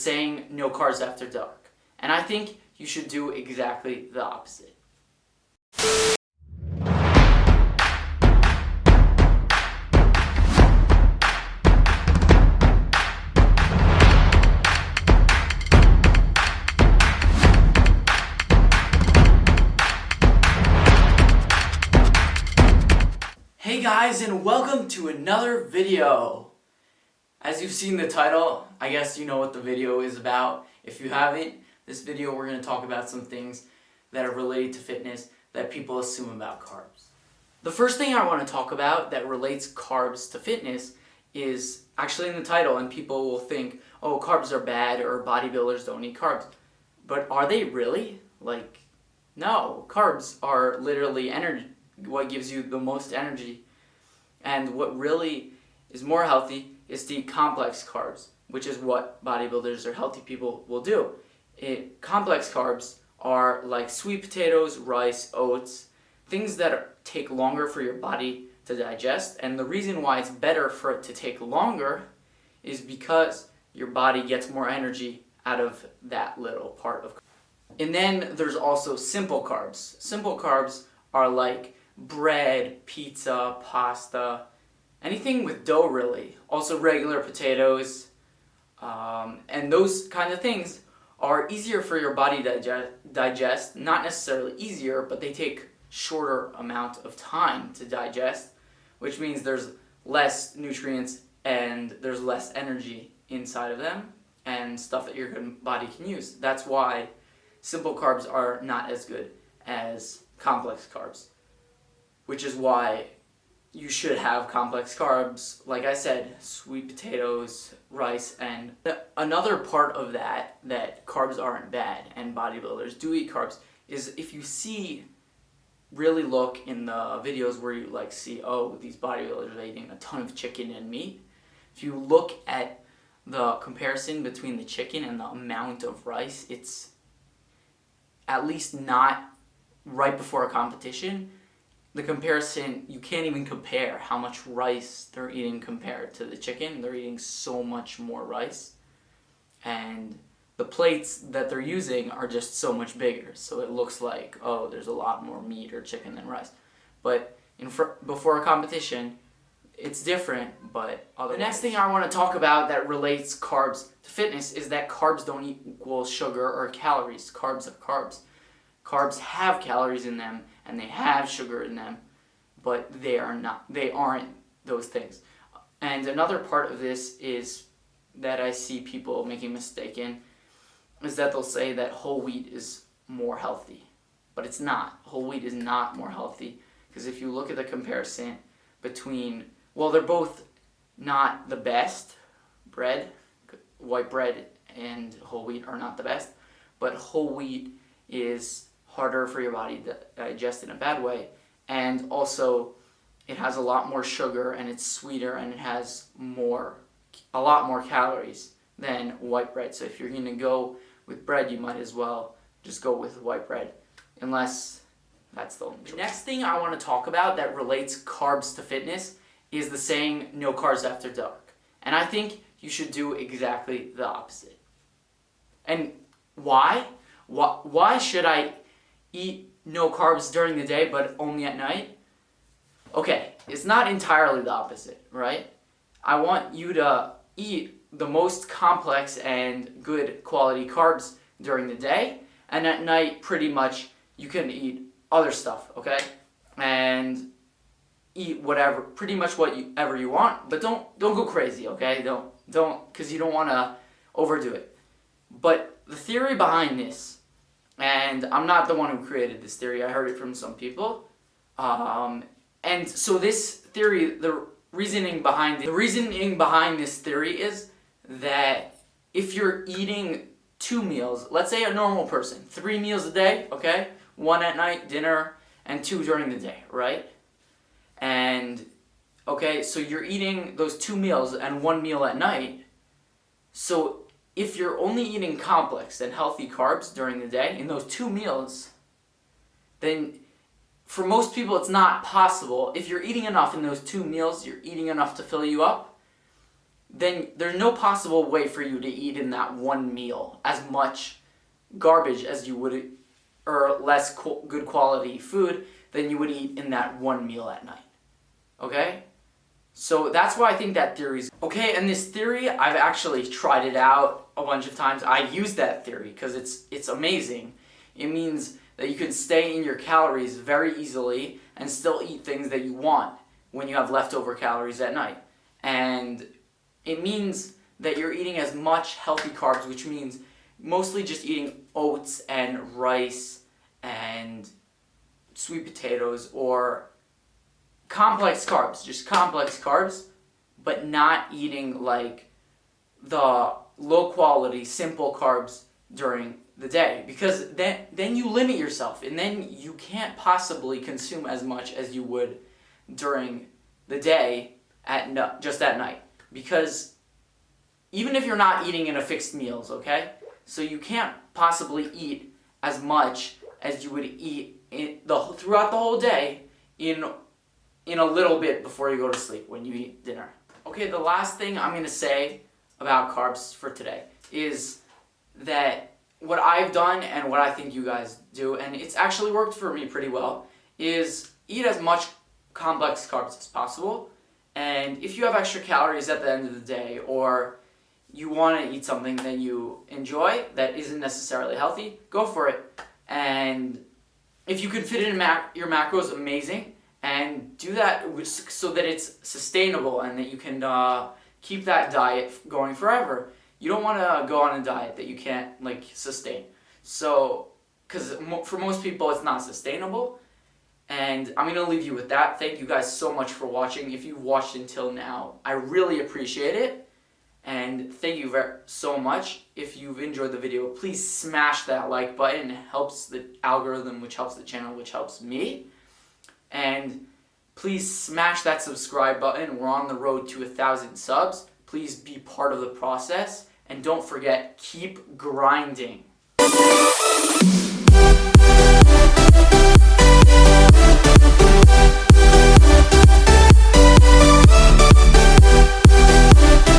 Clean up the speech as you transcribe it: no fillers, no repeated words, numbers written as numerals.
saying no carbs after dark. And I think you should do exactly the opposite. Hey guys, and welcome to another video. As you've seen the title, I guess you know what the video is about. If you haven't, this video we're going to talk about some things that are related to fitness that people assume about carbs. The first thing I want to talk about that relates carbs to fitness is actually in the title, and people will think, oh, carbs are bad or bodybuilders don't eat carbs. But are they really? No, carbs are literally energy, what gives you the most energy. And what really is more healthy is to eat complex carbs, which is what bodybuilders or healthy people will do. Complex carbs are like sweet potatoes, rice, oats, things that take longer for your body to digest. And the reason why it's better for it to take longer is because your body gets more energy out of that little part of. And then there's also simple carbs. Simple carbs are like bread, pizza, pasta, anything with dough really. Also regular potatoes, and those kind of things are easier for your body to digest. Not necessarily easier, but they take shorter amount of time to digest, which means there's less nutrients and there's less energy inside of them and stuff that your body can use. That's why simple carbs are not as good as complex carbs, which is why you should have complex carbs, like I said, sweet potatoes, rice, and another part of that carbs aren't bad and bodybuilders do eat carbs is if you really look in the videos where you see, oh, these bodybuilders are eating a ton of chicken and meat. If you look at the comparison between the chicken and the amount of rice, it's at least not right before a competition. The comparison, you can't even compare how much rice they're eating compared to the chicken. They're eating so much more rice. And the plates that they're using are just so much bigger. So it looks like, oh, there's a lot more meat or chicken than rice. But before a competition, it's different, but otherwise. The next thing I want to talk about that relates carbs to fitness is that carbs don't equal sugar or calories. Carbs are carbs. Carbs have calories in them and they have sugar in them, but they aren't those things. And another part of this is that I see people making a mistake in is that they'll say that whole wheat is more healthy, but it's not. Whole wheat is not more healthy, because if you look at the comparison between, well, they're both not the best. White bread and whole wheat are not the best, but whole wheat is harder for your body to digest in a bad way, and also it has a lot more sugar and it's sweeter and it has a lot more calories than white bread. So if you're going to go with bread, you might as well just go with white bread, unless that's the only choice. The next thing I want to talk about that relates carbs to fitness is the saying no carbs after dark. And I think you should do exactly the opposite. And why? Why should I eat no carbs during the day but only at night? Okay, it's not entirely the opposite, right? I want you to eat the most complex and good quality carbs during the day, and at night pretty much you can eat other stuff, okay? And eat pretty much whatever you want, but don't go crazy, okay? Don't, because you don't want to overdo it. But the theory behind this, and I'm not the one who created this theory, I heard it from some people. And so this theory, the reasoning behind this theory is that if you're eating 2 meals, let's say a normal person, 3 meals a day, okay? 1 at night, dinner, and 2 during the day, right? And, okay, so you're eating those 2 meals and 1 meal at night. So if you're only eating complex and healthy carbs during the day in those 2 meals, then for most people it's not possible. If you're eating enough in those 2 meals, you're eating enough to fill you up, then there's no possible way for you to eat in that one meal as much garbage as you would, or less good quality food than you would eat in that one meal at night. Okay? So that's why I think that theory's okay. And this theory, I've actually tried it out a bunch of times. I use that theory because it's amazing. It means that you can stay in your calories very easily and still eat things that you want when you have leftover calories at night. And it means that you're eating as much healthy carbs, which means mostly just eating oats and rice and sweet potatoes, or complex carbs, just complex carbs, but not eating like the low quality, simple carbs during the day, because then you limit yourself, and then you can't possibly consume as much as you would during the day just at night, because even if you're not eating in a fixed meals, okay, so you can't possibly eat as much as you would eat throughout the whole day in a little bit before you go to sleep when you eat dinner. Okay, the last thing I'm going to say about carbs for today is that what I've done and what I think you guys do, and it's actually worked for me pretty well, is eat as much complex carbs as possible. And if you have extra calories at the end of the day, or you want to eat something that you enjoy that isn't necessarily healthy, go for it. And if you can fit it in your macros, amazing. And do that so that it's sustainable and that you can keep that diet going forever. You don't want to go on a diet that you can't sustain. So, because for most people it's not sustainable. And I'm going to leave you with that. Thank you guys so much for watching. If you've watched until now, I really appreciate it. And thank you so much. If you've enjoyed the video, please smash that like button. It helps the algorithm, which helps the channel, which helps me. And please smash that subscribe button. We're on the road to 1,000 subs. Please be part of the process. And don't forget, keep grinding.